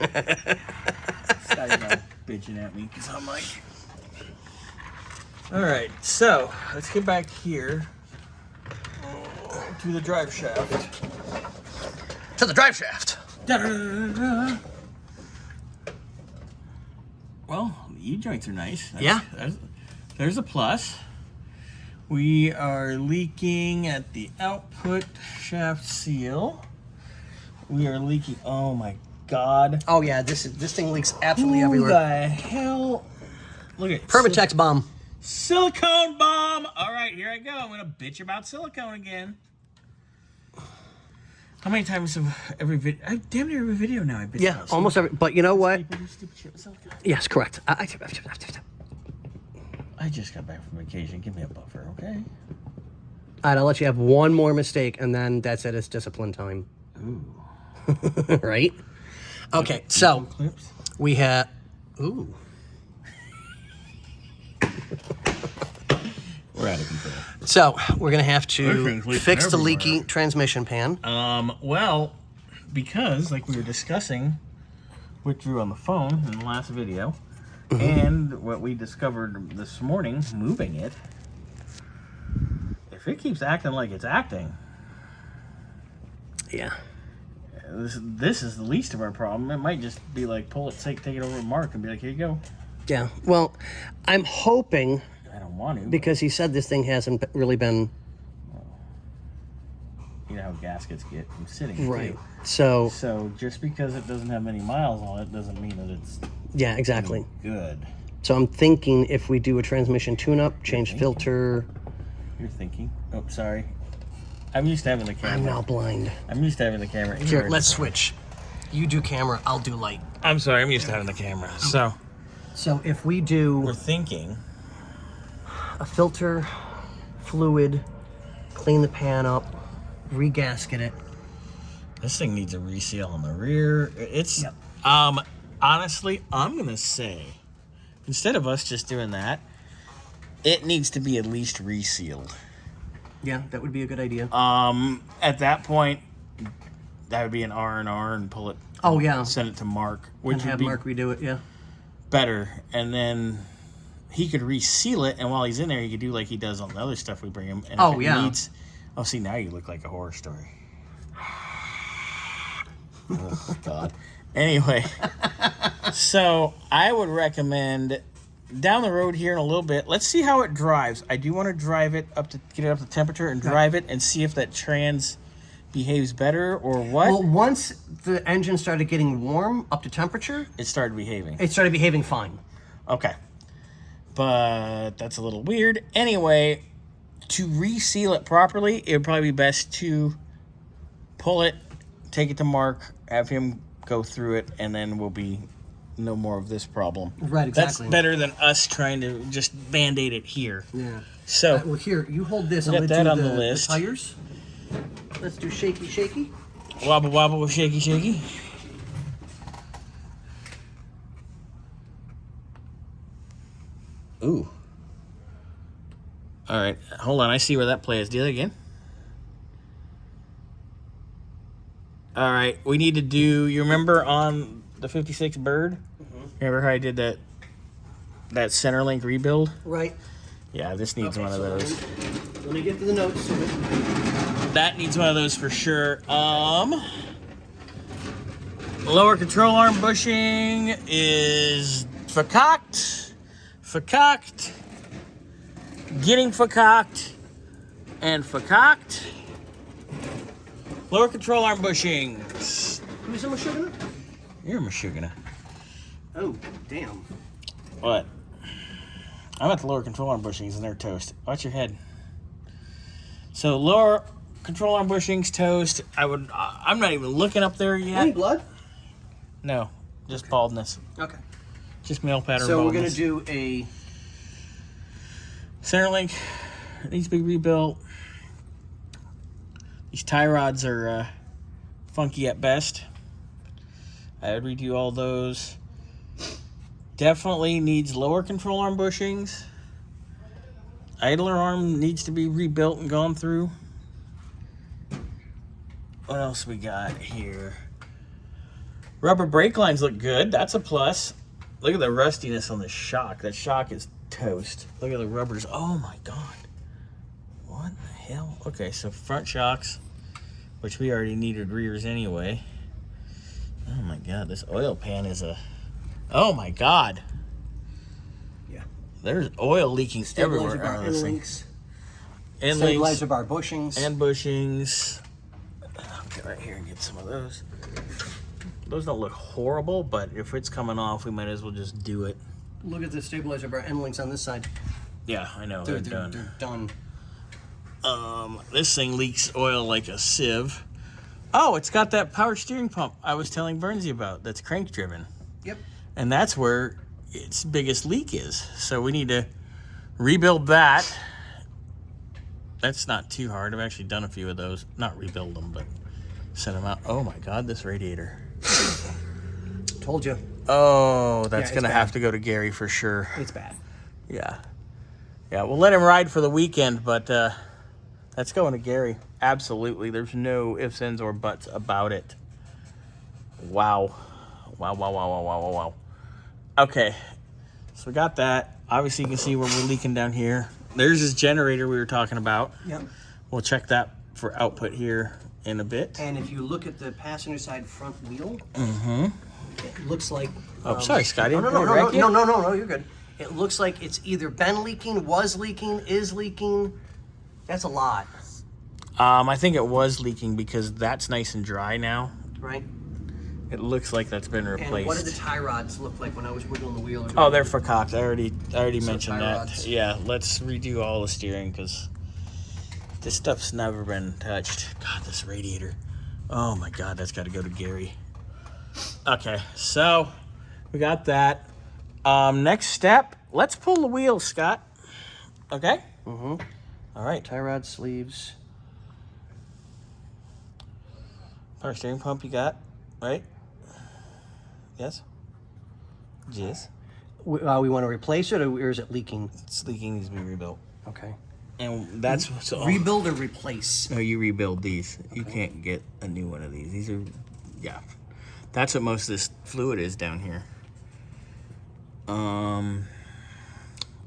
This guy's now bitching at me because I'm like... All right, so let's get back here to the drive shaft. To the drive shaft. Da-da-da-da-da. Well, the U-joints are nice. There's a plus. We are leaking at the output shaft seal. We are leaking. Oh my God. Oh yeah, this thing leaks absolutely Who everywhere. the hell? Look at Permatex bomb. Silicone bomb. All right, here I go. I'm gonna bitch about silicone again. How many times have damn near every video now I bitch about silicone. Almost every. But you know what? People do stupid shit with silicone. Yes, correct. I just got back from vacation. Give me a buffer, okay? All right, I'll let you have one more mistake, and then that's it. It's discipline time. Ooh. Right? Okay, so clips. we have. Ooh. We're out of control. So we're gonna have to fix the leaky transmission pan. Well, because like we were discussing with Drew on the phone in the last video, and what we discovered this morning, moving it, if it keeps acting like it's acting, Yeah. this is the least of our problem. It might just be like pull it, take it over to Mark and be like, here you go. Yeah. Well, I'm hoping. I don't want to. Because he said this thing hasn't really been... You know how gaskets get from sitting. Right. Too. So just because it doesn't have many miles on it doesn't mean that it's... Yeah, exactly. Good. So I'm thinking if we do a transmission tune-up, change filter... You're thinking. Oh, sorry. I'm used to having the camera. I'm now blind. I'm used to having the camera. Here, let's switch. You do camera, I'll do light. I'm sorry, I'm used to having the camera. So if we do... We're thinking... a filter, fluid, clean the pan up, regasket it. This thing needs a reseal on the rear. It's honestly, I'm gonna say, instead of us just doing that, it needs to be at least resealed. Yeah, that would be a good idea. At that point, that would be an R&R and pull it. Oh yeah. Send it to Mark, which and would have be Mark redo it. Yeah. better, and then he could reseal it, and while he's in there, he could do like he does on the other stuff we bring him. And oh, if it yeah. needs, oh, see, now you look like a horror story. Oh, God. Anyway, so I would recommend down the road here in a little bit, let's see how it drives. I do want to drive it up to get it up to temperature and drive it and see if that trans behaves better or what. Well, once the engine started getting warm up to temperature, it started behaving. It started behaving fine. Okay. But that's a little weird. Anyway, to reseal it properly, it would probably be best to pull it, take it to Mark, have him go through it, and then we'll be no more of this problem. Right, exactly. That's better than us trying to just Band-Aid it here. Yeah. So, well, here, you hold this. I'm got going that to on do the the list. tires. Let's do shaky, shaky. Wobble, wobble, shaky, shaky. Ooh. All right, hold on. I see where that play is. Do that again. All right, we need to do. You remember on the 56 Bird? Remember how I did that Centerlink rebuild? Right. Yeah, this needs one of those. Let me get to the notes. That needs one of those for sure. Lower control arm bushing is vercocked, getting vercocked, and vercocked. Lower control arm bushings. Who's a Mashugana? You're a Mashugana. Oh, damn. What? I'm at the lower control arm bushings and they're toast. Watch your head. So lower control arm bushings toast. I'm not even looking up there yet. Any blood? No, just baldness. Okay. Just male pattern So baldness. we're gonna do a Centerlink needs to be rebuilt. These tie rods are funky at best. I would redo all those. Definitely needs lower control arm bushings. Idler arm needs to be rebuilt and gone through. What else we got here? Rubber brake lines look good. That's a plus. Look at the rustiness on the shock. That shock is toast. Look at the rubbers. Oh my God. What the hell? Okay, so front shocks, which we already needed rears anyway. Oh my God, this oil pan is a... Oh my God. Yeah. There's oil leaking Stabilizer everywhere bar out of end this thing. links. End Stabilizer links bar bushings. and bushings. I'll get right here and get some of those. Those don't look horrible, but if it's coming off, we might as well just do it. Look at the stabilizer bar end links on this side. Yeah, I know, they're done. They're done. This thing leaks oil like a sieve. Oh, it's got that power steering pump I was telling Bernsey about that's crank driven. Yep. And that's where its biggest leak is. So we need to rebuild that. That's not too hard. I've actually done a few of those. Not rebuild them, but send them out. Oh my God, this radiator. Told you. Oh, that's Yeah, going to bad. have to go to Gary for sure. It's bad. Yeah. Yeah, we'll let him ride for the weekend, but that's going to Gary. Absolutely. There's no ifs, ands, or buts about it. Wow. Wow, wow, wow, wow, wow, wow, wow. Okay. So we got that. Obviously, you can see where we're leaking down here. There's this generator we were talking about. Yep. We'll check that for output here in a bit. And if you look at the passenger side front wheel, it looks like... Oh, sorry, Scotty. No, you're good. It looks like it's either been leaking, was leaking, is leaking. That's a lot, I think it was leaking because that's nice and dry now. right? It looks like that's been replaced. And what did the tie rods look like when I was wiggling the wheel? Oh, they're for Cox. I already mentioned tie that. rods. Yeah, let's redo all the steering because this stuff's never been touched. God, this radiator. Oh my God, that's got to go to Gary. Okay, so we got that. Next step, let's pull the wheels, Scott. Okay? Mm-hmm. All right. Tie rod sleeves. Power steering pump you got, right? Yes? Yes. We want to replace it, or is it leaking? It's leaking, needs to be rebuilt. Okay. And that's so. Rebuild or replace? No, you rebuild these. You can't get a new one of these. These are, yeah. That's what most of this fluid is down here.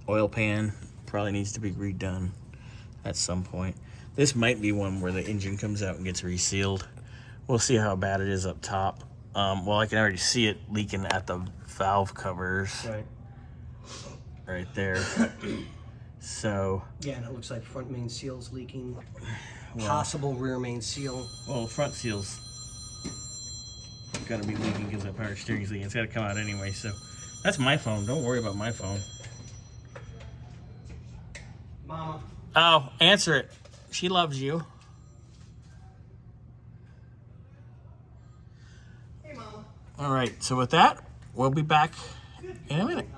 Oil pan probably needs to be redone at some point. This might be one where the engine comes out and gets resealed. We'll see how bad it is up top. Well, I can already see it leaking at the valve covers right there. So, yeah, and it looks like front main seal's leaking. Possible rear main seal. well, front seal's gotta be leaking because that power steering's leaking. It's gotta come out anyway. So, that's my phone. Don't worry about my phone. Mama. Oh, answer it. She loves you. Hey, Mama. All right. So with that, we'll be back in a minute.